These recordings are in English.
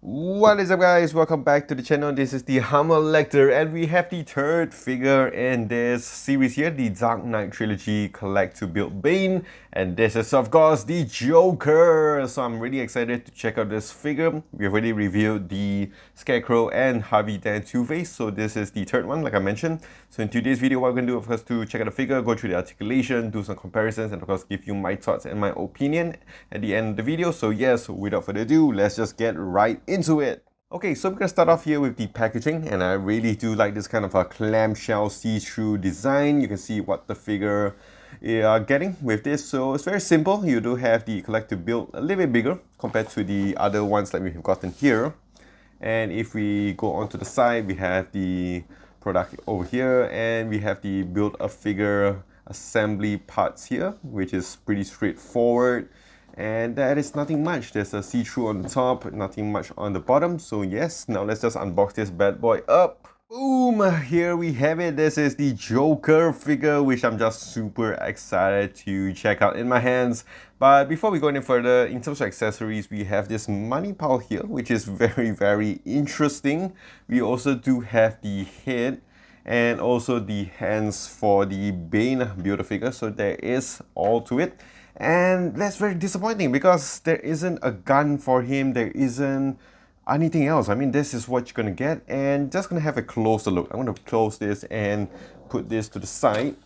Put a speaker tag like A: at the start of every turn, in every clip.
A: What is up, guys? Welcome back to the channel. This is the Hammer Lecter, and we have the third figure in this series here, the Dark Knight Trilogy Collect to Build Bane, and this is of course the Joker. So I'm really excited to check out this figure. We already reviewed the Scarecrow and Harvey Dent Two-Face, so this is the third one, like I mentioned. So in today's video, what we're going to do, of course, to check out the figure, go through the articulation, do some comparisons, and of course give you my thoughts and my opinion at the end of the video. So yes, without further ado, let's just get right into it. Okay, so we're gonna start off here with the packaging, and I really do like this kind of a clamshell see-through design. You can see what the figure you are getting with this. So it's very simple. You do have the collect to build a little bit bigger compared to the other ones that we've gotten here. And if we go on to the side, we have the product over here, and we have the build a figure assembly parts here, which is pretty straightforward. And that is nothing much. There's a see-through on the top, nothing much on the bottom. So yes, now let's just unbox this bad boy up. Boom! Here we have it. This is the Joker figure, which I'm just super excited to check out in my hands. But before we go any further, in terms of accessories, we have this money pile here, which is very interesting. We also do have the head and also the hands for the Bane Build-A-Figure. So there is all to it. And that's very disappointing because there isn't a gun for him, there isn't anything else. I mean, this is what you're gonna get, and just gonna have a closer look. I'm gonna close this and put this to the side.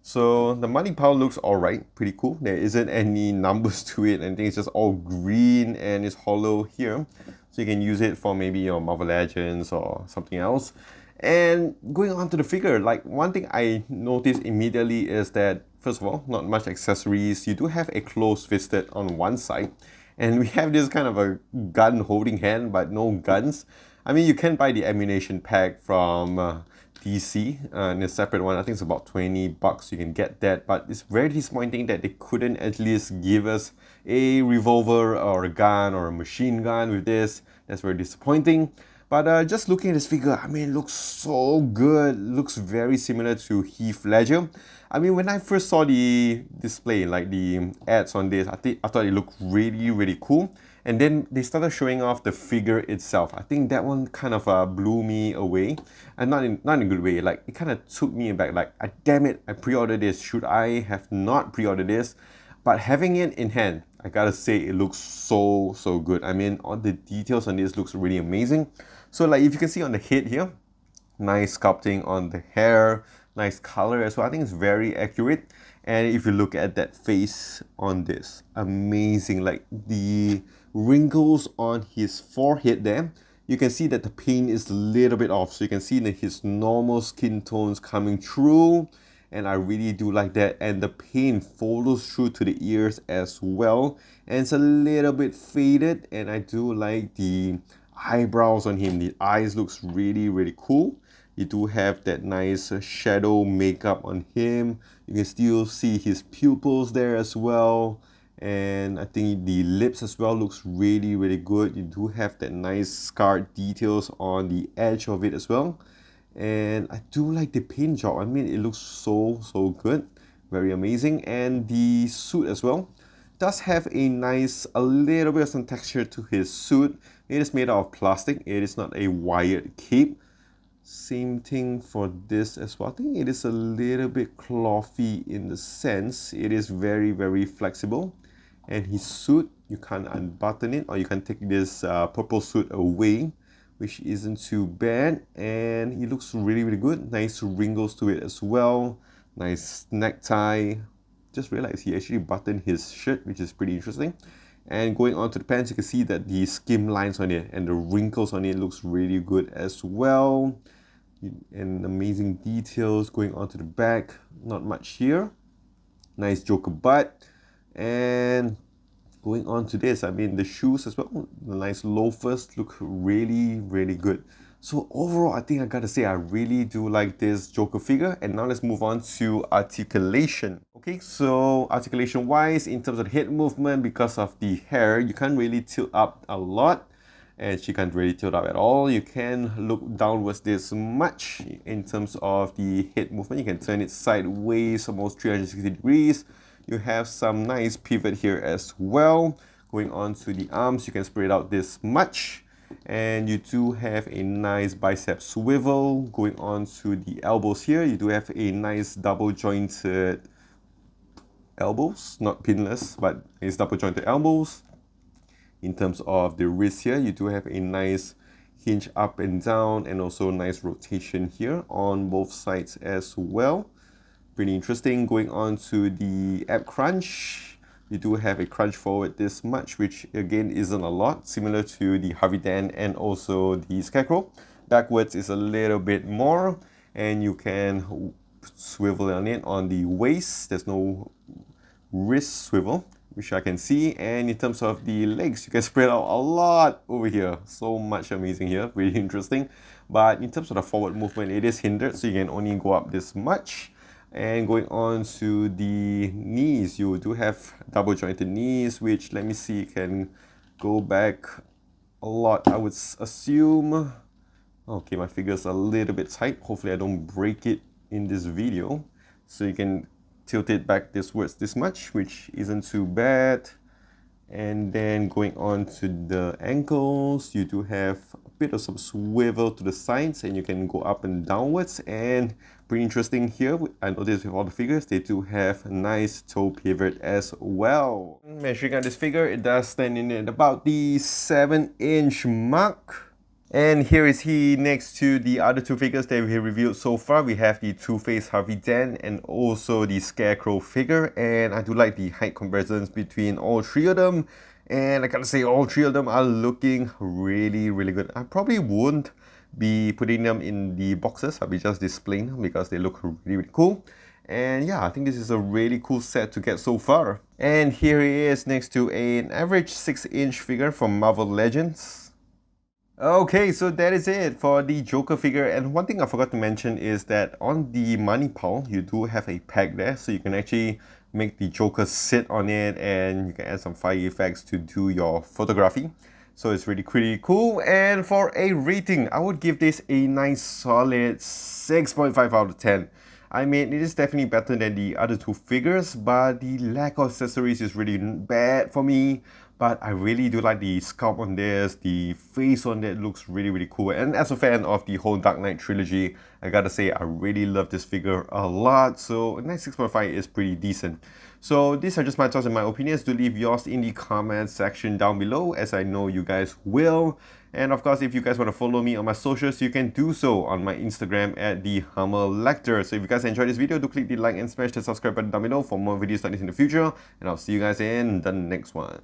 A: So the money pile looks alright, pretty cool. There isn't any numbers to it, and I think it's just all green and it's hollow here. So you can use it for maybe your Marvel Legends or something else. And going on to the figure, like one thing I noticed immediately is that, first of all, not much accessories. You do have a closed fisted on one side, and we have this kind of a gun holding hand, but no guns. I mean, you can buy the ammunition pack from DC in a separate one. I think it's about 20 bucks. You can get that, but it's very disappointing that they couldn't at least give us a revolver or a gun or a machine gun with this. That's very disappointing. But just looking at this figure, I mean, it looks so good. It looks very similar to Heath Ledger. I mean, when I first saw the display, like the ads on this, I thought it looked really cool. And then they started showing off the figure itself. I think that one kind of blew me away, and not in a good way. Like, it kind of took me back. Like, damn it, I pre-ordered this. Should I have not pre-ordered this? But having it in hand, I gotta say, it looks so good. I mean, all the details on this looks really amazing. So like, if you can see on the head here, nice sculpting on the hair, nice color as well. I think it's very accurate. And if you look at that face on this, amazing. Like the wrinkles on his forehead there, you can see that the paint is a little bit off. So you can see that his normal skin tones coming through. And I really do like that. And the paint follows through to the ears as well. And it's a little bit faded. And I do like the eyebrows on him. The eyes looks really cool. You do have that nice shadow makeup on him. You can still see his pupils there as well. And I think the lips as well looks really good. You do have that nice scarred details on the edge of it as well. And I do like the paint job. I mean, it looks so good. Very amazing. And the suit as well does have a little bit of some texture to his suit. It is made out of plastic. It is not a wired cape. Same thing for this as well. I think it is a little bit clothy in the sense. It is very flexible. And his suit, you can't unbutton it, or you can take this purple suit away, which isn't too bad. And it looks really good. Nice wrinkles to it as well. Nice necktie. Just realized he actually buttoned his shirt, which is pretty interesting. And going on to the pants, you can see that the skim lines on it and the wrinkles on it looks really good as well. And amazing details going on to the back. Not much here. Nice Joker butt. And going on to this, I mean, the shoes as well, the nice loafers look really good. So overall, I think I gotta say, I really do like this Joker figure. And now let's move on to articulation. Okay, so articulation wise, in terms of head movement, because of the hair, you can't really tilt up a lot. And she can't really tilt up at all. You can look downwards this much in terms of the head movement. You can turn it sideways, almost 360 degrees. You have some nice pivot here as well. Going on to the arms, you can spread out this much. And you do have a nice bicep swivel going on to the elbows here. You do have a nice double jointed elbows, not pinless, but it's double jointed elbows. In terms of the wrist here, you do have a nice hinge up and down, and also nice rotation here on both sides as well. Pretty interesting. Going on to the ab crunch, you do have a crunch forward this much, which again isn't a lot, similar to the Harvey Dent and also the Scarecrow. Backwards is a little bit more, and you can swivel on it on the waist. There's no wrist swivel, which I can see. And in terms of the legs, you can spread out a lot over here. So much amazing here, really interesting. But in terms of the forward movement, it is hindered, so you can only go up this much. And going on to the knees, you do have double jointed knees, which, let me see, can go back a lot, I would assume. Okay, my figure's a little bit tight. Hopefully I don't break it in this video. So you can tilt it back this much, which isn't too bad. And then going on to the ankles, you do have a bit of some swivel to the sides, and you can go up and downwards. And pretty interesting here, I noticed with all the figures, they do have a nice toe pivot as well. Measuring out this figure, it does stand in at about the 7-inch mark. And here is he next to the other two figures that we have reviewed so far. We have the Two-Face Harvey Dent and also the Scarecrow figure. And I do like the height comparisons between all three of them. And I gotta say, all three of them are looking really, really good. I probably won't be putting them in the boxes. I'll be just displaying them because they look really, really cool. And yeah, I think this is a really cool set to get so far. And here he is next to an average 6-inch figure from Marvel Legends. Okay, so that is it for the Joker figure. And one thing I forgot to mention is that on the money pile, you do have a peg there, so you can actually make the Joker sit on it, and you can add some fire effects to do your photography. So it's really pretty cool. And for a rating, I would give this a nice solid 6.5 out of 10. I mean, it is definitely better than the other two figures, but the lack of accessories is really bad for me. But I really do like the sculpt on this, the face on it looks really, really cool. And as a fan of the whole Dark Knight trilogy, I gotta say, I really love this figure a lot. So a nice 6.5 is pretty decent. So these are just my thoughts and my opinions. Do leave yours in the comments section down below, as I know you guys will. And of course, if you guys want to follow me on my socials, you can do so on my Instagram at the Hummer Lecter. So if you guys enjoyed this video, do click the like and smash the subscribe button down below for more videos like this in the future. And I'll see you guys in the next one.